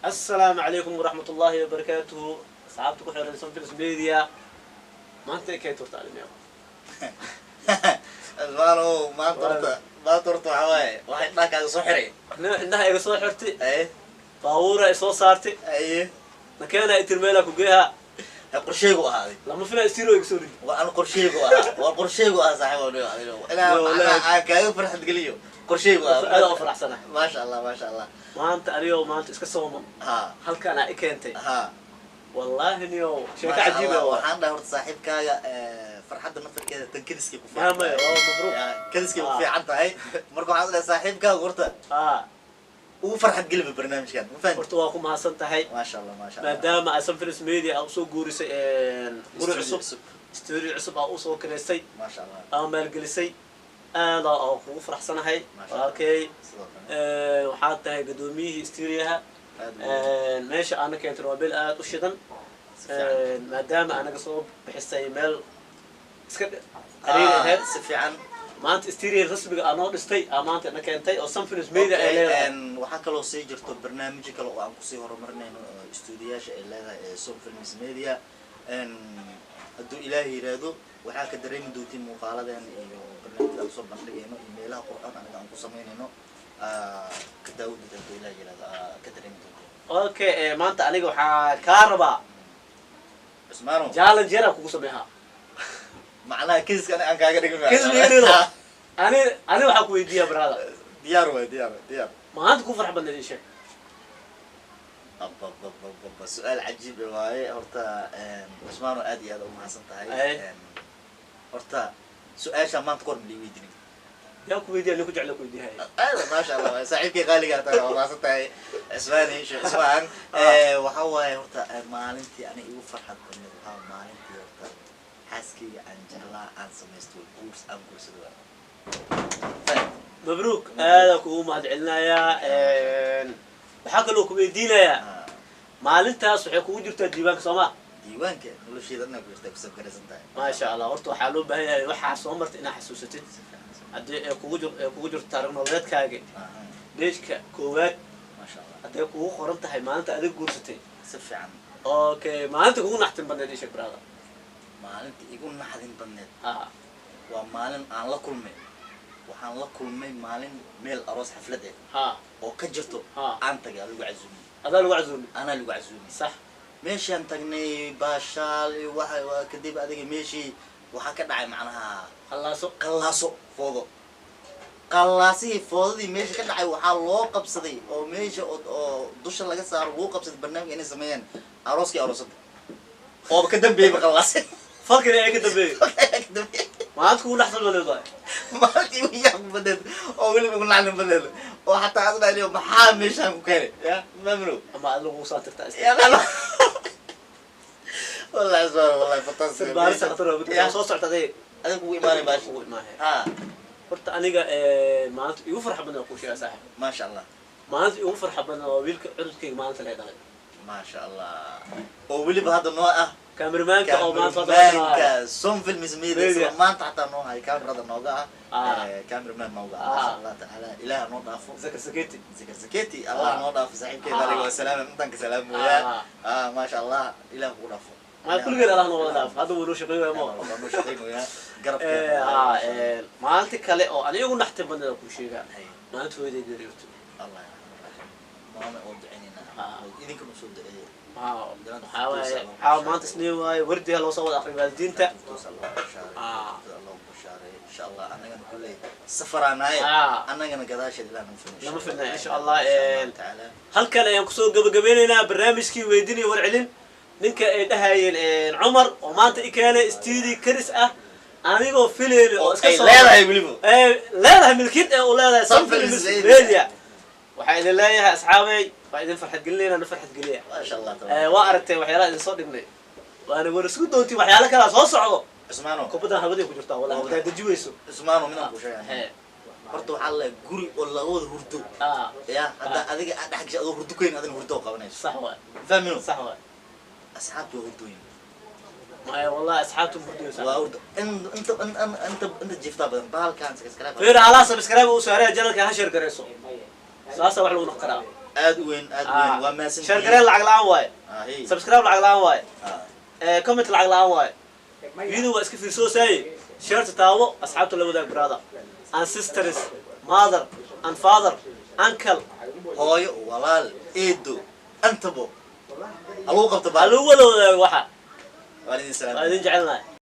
السلام عليكم ورحمة الله وبركاته. صعبتكم حول سنفلس ميديا. ما أنت كيف ترتعلم يا المانو ما ترتو حواي واحد ما كان صحري إنها يقصوا حرتي ايه باورة يسوى صارتي ايه مكانها يترميلك وجيها قرشيقو هذه لما فينا يصيروا يكسوري وانا قرشيقو والقرشيقو صاحبه انا كان فرحت قليو قرشيقو هذا أفرح سنة ما شاء الله ما شاء الله ما أنت اليوم ما أنت إسكسوما ها هل كان إكنتي ها والله اليوم شيء ما شاء عجيب الله. والله waxaan dhahay saaxiibkaaga farxadda naftarkeeda tan kadiskii ku ما مبروك kadiskii ku fiican tahay marka waxaan dhahay saaxiibkaaga horta uu farxad geliba barnaamijkan ma fahanti horta waa ku mahadsan tahay ما شاء الله ما شاء الله maadaama ay Sunfilms Media u soo guurisay guri cusub studio cusub u soo kireysay ما شاء الله ama maalgelisay aad oo ugu faraxsanahay walaalkay waxaad tahay gudoomiyihii studio-ha meesha aan keentay roobel aad u shidan maadaama anaga soo bixisay meel iska qariir ahayd si fiican maanta studio rasmiga aan oo dhistay maanta ana keentay oo Sunfilms Media ay leedahay waxaa kaloo sii jirto barnaamijyo kale oo aan ku sii horumarinayno studio-yaasha ay leedahay Sunfilms Media hadduu ilaahay yiraahdo waxaa ka dareemi doontiin muuqaaladan iyo barnaamijyada aan soo bandhigayno iyo meelaha qur'aan anaga aan ku sameynayno ka daawada hadduu ilaahay yiraahdo ka dareemi doontiin okay maanta aniga waxaa ka rabaa Usmaano challenge yar kugu sameeyaa macnaha kiiska aan kaaga dhigin أنا waxaa ku weydiiyaa brother diyaar way diyaar maanta ku farx badnaa isha abba su'aal cajiib waaye horta Usmaano aad iyo aad u mahadsan tahay horta su'aasha maanta kor ma weydiinin yaa ku weydiiyaa ku jecel ku weydiiyaa aad ma sha Allah saaxiibkii qaaliga tahay oo mahadsan tahay Usmaani Usmaan waxa waaye horta maalintii ana igu farxad badnaa waxa maalintii horta xaaskeyga aan jeclaa aan samaysto course aan guursaday مبروك هذا كو ما دعلنايا waxaa kaloo ku weydiinayaa maalintaas waxay kugu jirtaa diiwaanka Soomaa diiwaanka nolosheedana ku jirtaa ku sabgaraysan tahay ma sha Allah horta waxa loo baahan yahay waxa soo martay inaad xasuusatid hadii ay kugu jirto taariikh nololeedkaaga deejka koowaad ma sha Allah hadii kugu qoran tahay maalinta adig guursatay si fiican okay maalinta kugu naxtin badneed isha brother maalinta igu naxdin badneed waa maalin aan la kulmay waxaan la kulmay maalin meel aroos xaflad ah oo ka jirto aan tagay lagu casuumay ana lagu casuumay sax meeshaan tagnay baashaal waxa kadib adiga meeshii waxa ka dhacay macnaha qallaaso foodo qallaasi foodadii meesha ka dhacay waxa loo qabsaday oo meesha oo dusha laga saaro loo qabsaday barnaamij inay sameeyaan arooskii aroosada oo ka dambeeyay qallaasi فكر إيه كده بيه ما عندكم لحظة ولا ضايع ما عندي وياك بدل أو اللي بيقول لنا بدل وحتى عندنا اليوم محامش هم كاره يا ممنوع أما قالوا وصلت ترتاس يا لا والله زور والله فطاس بارس خطر بدي صوص تعتدي أنا بقول إيماني باش قلت أنا ما أنت يفرح بنا كل شيء صاحب ما شاء الله ما أنت يفرح بنا ويلك عرضك ما أنت لا ما شاء الله وولي بهذا النوع كاميرمان أو ما صدق Sunfilms Media ما أنت حتى نوع هاي كاميرا هذا النوع كاميرمان موجع ما شاء الله تعالى إله نوع ضعفه ذكر سكيتي الله نوع ضعف صاحب كذا عليه والسلام أنتك سلام ويا ما شاء الله إله هو ضعفه ما كل غير الله نوع ضعف هذا هو شقي ويا ما شقي ويا قرب ما أنت كله أو أنا يقول نحتم بدنا كل شيء ما أنت هو يدي قريبته الله يرحمه ما ودعنينا إذنكم مسود حاول ما تسني وردي هلا وصوت أخي والدينته الله بشاري إن شاء الله أنا نقول لي سفر أنا أنا قداش اللي لما فينا إن شاء الله هل كان ينقصون قبلنا برنامج كي ويدني والعلم نك هاي عمر وما أنت كان استيدي كرس أنا يقول فيلم لا يقولوا لا ملكيت ولا لا Sunfilms Media وحيد الله يا أصحابي بعدين فرحت قلنا أنا فرحت قليا ما شاء الله وأردت وحيالات صدقني وأنا ورسكوت دوتي وحيالك أنا صوص صعود اسمانو كبدا هبدي كجرتا ولا بدا دجويسو اسمانو من أبو شيء horta waxa la guri oo labada hurdo ya hada adiga dhaxjaa hurdo keen adan hurdo qabanayso صح waa fahmino صح waa asxaabtu hurdooyin ما والله أصحابتهم هردوين صح انت جيفتا بدن بالكان سكسكرايب غير على سبسكرايب وسعرها جلك هشر كريسو ساسا wax lagu naqraa أدوين وما سنتين شير قرين العقل عن واي هي سبسكرايب العقل عن واي كومنت العقل عن واي فيديو اسك في سو ساي شير تتاو اصحابته اللي وداك برادا and sisters mother and father uncle هاي والله إيدو أنتبو ألو قبض الو ولا waxa وعليكم السلام waa idin jecelnahay